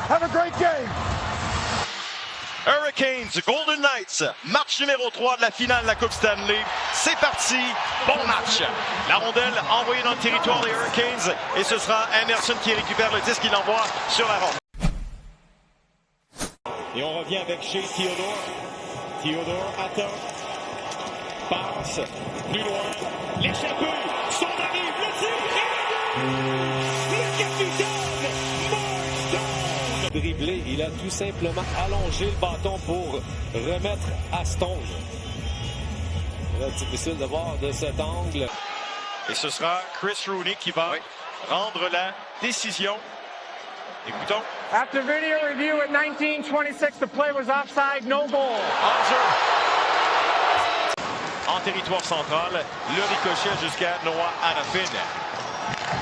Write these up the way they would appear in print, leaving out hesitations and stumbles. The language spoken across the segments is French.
Have a great game. Hurricanes, Golden Knights, match numéro 3 de la finale de la Coupe Stanley. C'est parti, bon match. La rondelle envoyée dans le territoire des Hurricanes et ce sera Anderson qui récupère le disque, il l'envoie sur la ronde. Et on revient avec chez Theodore. Theodore attend. Passe. Plus loin. L'échappée. Son arrive. Le tir. Le capitaine. Mark Stone. Dribblé. Il a tout simplement allongé le bâton pour remettre à Stone. Là, difficile de voir de cet angle. Et ce sera Chris Rooney qui va rendre la décision. Écoutons. After video review at 19:26, the play was offside, no goal. En territoire central, le ricochet jusqu'à Noah Arafin.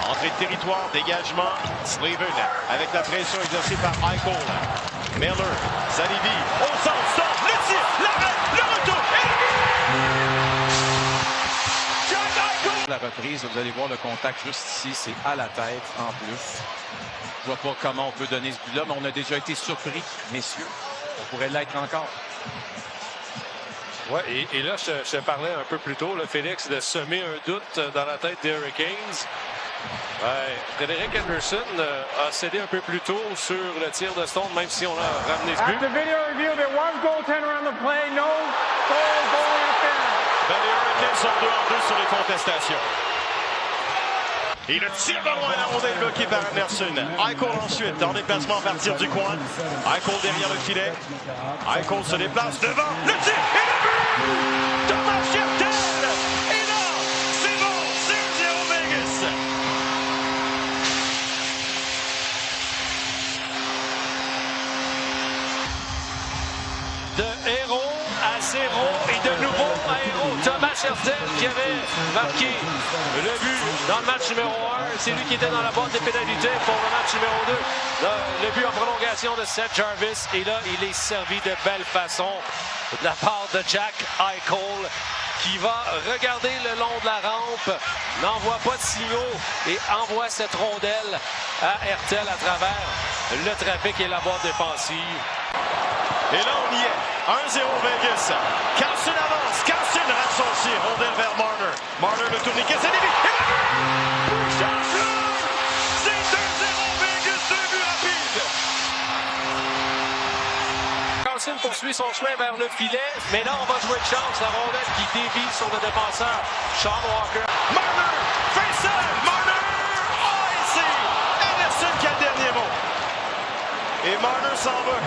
Entrée de territoire, dégagement, Slavin avec la pression exercée par Eichel. Miller, Zalivi, au centre, stop, le tir, l'arrêt, le retour et le but! Jack Eichel! La reprise, vous allez voir le contact juste ici, c'est à la tête en plus. Je ne vois pas comment on peut donner ce but-là, mais on a déjà été surpris, messieurs. On pourrait l'être encore. Oui, et là, je te parlais un peu plus tôt, là, Félix, de semer un doute dans la tête des Hurricanes. Ouais, Frédéric Anderson a cédé un peu plus tôt sur le tir de Stone, même si on a ramené ce but. After video review, there was goaltender on the play, no goal, goalie interference. Ben, les Hurricanes sont 2-2 sur les contestations. Et le tir de loin, la rondelle bloquée par Anderson. Eichel ensuite, en déplacement à partir du coin. Eichel derrière le filet. Eichel se déplace devant. Le tir et le but! Thomas Cheptel! Et là, c'est bon, 0-0 Vegas. De héros à zéro et de nouveau à héros. Thomas Cheptel qui avait marqué le but dans le match numéro 1. C'est lui qui était dans la boîte des pénalités pour le match numéro 2. Le but en prolongation de Seth Jarvis. Et là, il est servi de belle façon de la part de Jack Eichel qui va regarder le long de la rampe, n'envoie pas de signaux et envoie cette rondelle à Hertel à travers le trafic et la boîte défensive. Et là, on y est. 1-0 Vegas. Carlson avance. Carlson rate son tir. Rondelle vers Marner. Marner le tourniquet. C'est début. Et le but! C'est 2-0 Vegas. 2 buts rapides. Carlson poursuit son chemin vers le filet. Mais là, on va jouer de chance. La rondelle qui dévie sur le défenseur. Sean Walker. Marner fait ça. Marner. Oh, et c'est Anderson qui a le dernier mot. Et Marner s'en va.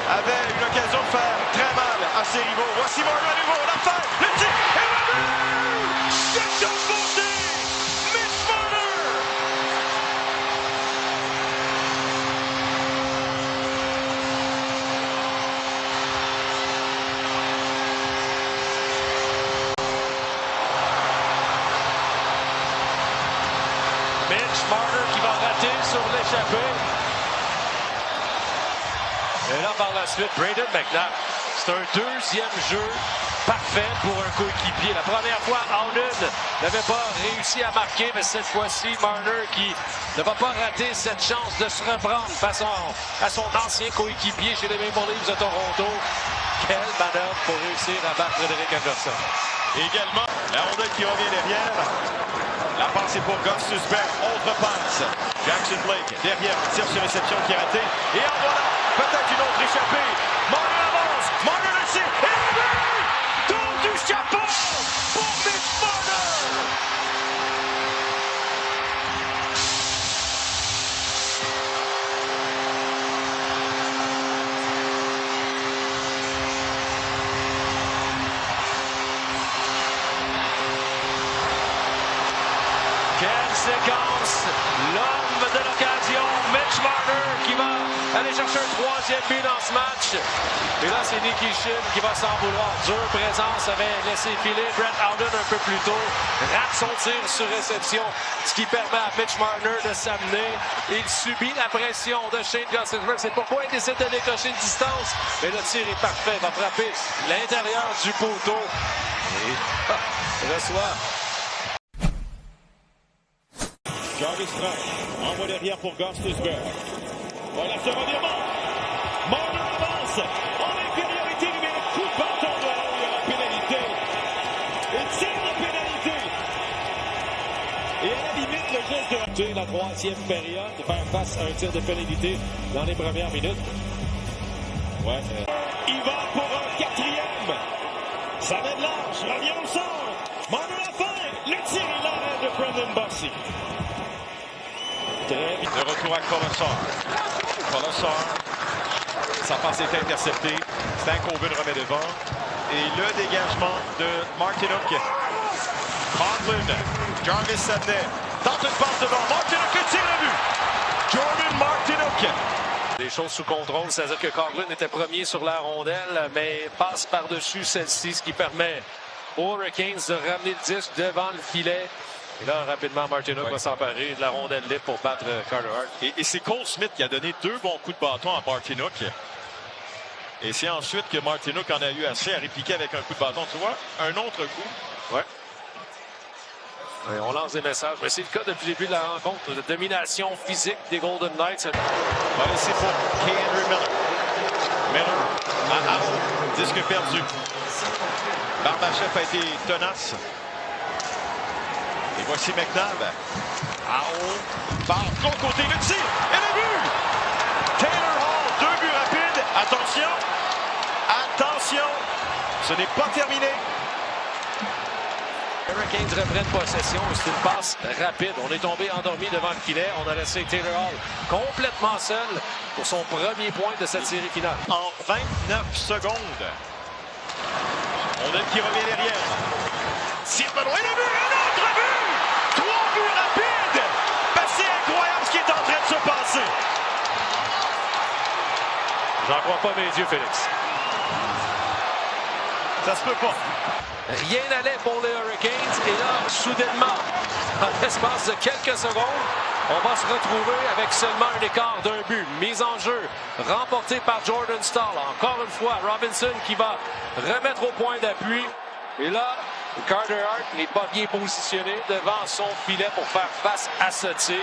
Avait une occasion de faire très mal à ses rivaux. Voici Marner à nouveau, la fin, le tir et le but! C'est de beauté! Mitch Marner! Mitch Marner qui va rater sur l'échappée. Et là, par la suite, Brayden McNabb. C'est un deuxième jeu parfait pour un coéquipier. La première fois, Howden n'avait pas réussi à marquer, mais cette fois-ci, Marner qui ne va pas rater cette chance de se reprendre face à son ancien coéquipier chez les Maple Leafs de Toronto. Quelle manœuvre pour réussir à battre Frédéric Anderson. Également, la rondelle qui revient derrière. La passe est pour Gostisbehere. Autre passe. Jackson Blake derrière. Tire sur réception qui est raté. Et en voilà. Peut-être une autre échappée. Marner avance. Marner le tir. Et le but! Tour du chapeau pour Mitch Marner. Quelle séquence! L'homme de l'occasion, Mitch Marner, qui va aller chercher un troisième but dans ce match. Et là, c'est Nicky Shin qui va s'en vouloir. Dure présence avait laissé filer Brett Howden un peu plus tôt. Rate son tir sur réception, ce qui permet à Mitch Marner de s'amener. Il subit la pression de Shane Gostisbehere. C'est pourquoi il décide de décocher une distance. Mais le tir est parfait. Il va frapper l'intérieur du poteau. Et reçoit. Jarvis frappe. Envoie derrière pour Gostisbehere. Voilà ce revirement. Marner avance en infériorité numérique. Coup de bâton de là où il y a la pénalité. Il tire la pénalité. Et à la limite, le geste de la troisième période, de faire face à un tir de pénalité dans les premières minutes. Ouais. Il va pour un quatrième. Ça met de large, revient au centre. Marner à la fin. Le tir est l'arrêt de Brendan Bossy. Très bien. De retour à Colossar. Colossar, sa passe est interceptée. Stan Coburn remet devant. Et le dégagement de Martinook. Conklin, Jarvis Sadney tente une passe devant. Martinook tire le but. Jordan Martinook. Des choses sous contrôle, c'est-à-dire que Conklin était premier sur la rondelle, mais passe par-dessus celle-ci, ce qui permet aux Hurricanes de ramener le disque devant le filet. Et là, rapidement, Martinook va s'emparer de la rondelle libre pour battre Carter Hart. Et c'est Cole Smith qui a donné 2 bons coups de bâton à Martinook. Et c'est ensuite que Martinook en a eu assez à répliquer avec un coup de bâton. Tu vois, un autre coup. Ouais. Ouais, on lance des messages. Mais c'est le cas depuis le début de la rencontre. De domination physique des Golden Knights. On va laisser pour K-Henry Miller. Miller à Arrow. Disque perdu. Barbashev a été tenace. Et voici McNabb. Arrow part de l'autre côté. Le tir et le but! Taylor Hall, 2 buts rapides. Attention! Attention! Ce n'est pas terminé. Les Hurricanes reprennent possession. C'est une passe rapide. On est tombé endormi devant le filet. On a laissé Taylor Hall complètement seul pour son premier point de cette série finale. En 29 secondes. On a qui revient derrière. Tire de loin, le but! Un autre but! 3 buts rapides! Ben, c'est incroyable ce qui est en train de se passer. J'en crois pas mes yeux, Félix. Ça se peut pas. Rien n'allait pour les Hurricanes. Et là, soudainement, en l'espace de quelques secondes, on va se retrouver avec seulement un écart d'un but. Mise en jeu, remportée par Jordan Staal. Encore une fois, Robinson qui va remettre au point d'appui. Et là, Carter Hart n'est pas bien positionné devant son filet pour faire face à ce tir.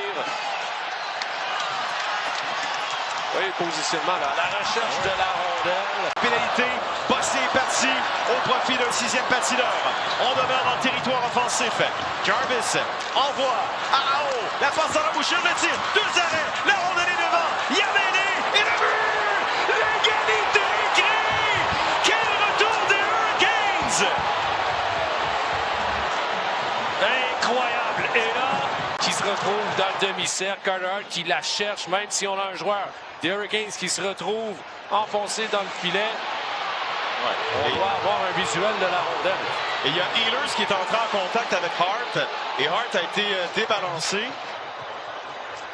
Oui, positionnement là, la recherche de la rondelle. Pénalité, Bossy est parti au profit d'un 6e patineur. On demeure dans le territoire offensif. Jarvis envoie Arao, la passe dans la bouchure, le tir, 2 arrêts, la rondelle est devant, Yamene et le but! L'égalité est créée! Quel retour des Hurricanes! Incroyable! Et là, qui se retrouve dans le demi-cercle, Carter Hart qui la cherche, même si on a un joueur des Hurricanes qui se retrouve enfoncé dans le filet. Ouais. On doit avoir un visuel de la rondelle. Et il y a Ehlers qui est entré en contact avec Hart. Et Hart a été débalancé.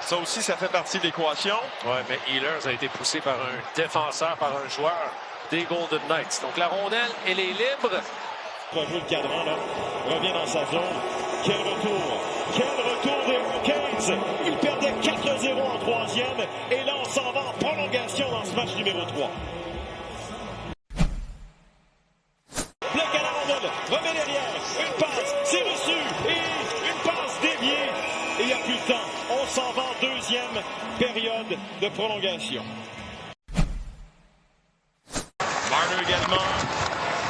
Ça aussi, ça fait partie de l'équation. Oui, mais Ehlers a été poussé par un défenseur, par un joueur des Golden Knights. Donc la rondelle, elle est libre. Rejoue le cadran, là. Revient dans sa zone. Quel retour! Quel retour des Hurricanes! Ils perdaient 4-0 en troisième. Et là, on s'en va en prolongation dans ce match numéro 3. Bloc à la rondelle. Remet derrière. Une passe. C'est reçu. Et une passe déviée. Et il n'y a plus de temps. On s'en va en deuxième période de prolongation. Marner également.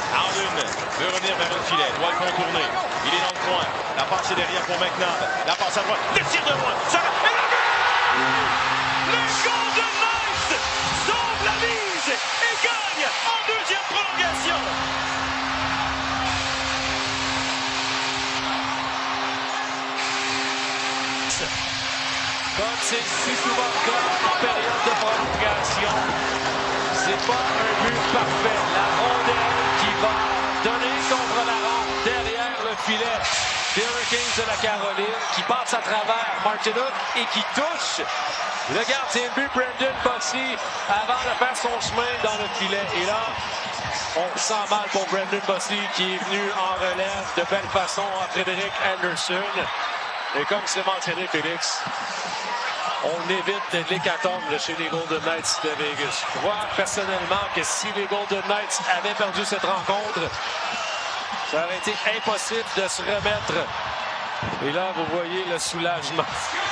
Allen veut revenir vers le filet, doit le contourner. Il est dans le coin. La passe est derrière pour McNabb. La passe à droite. Le tir de loin. Ça va. Et le but! Les Golden Knights sauvent la mise et gagnent en deuxième prolongation. Comme c'est si souvent le cas en période de prolongation, c'est pas un but parfait. La rondelle qui va donner contre la rampe derrière le filet des Hurricanes de la Caroline, qui passe à travers Martinook et qui touche le gardien de but Brendan Bossy avant de faire son chemin dans le filet. Et là, on sent mal pour Brendan Bossy qui est venu en relève de belle façon à Frédéric Anderson. Et comme c'est mentionné, Félix, on évite l'hécatombe chez les Golden Knights de Vegas. Je crois personnellement que si les Golden Knights avaient perdu cette rencontre, ça aurait été impossible de se remettre. Et là, vous voyez le soulagement.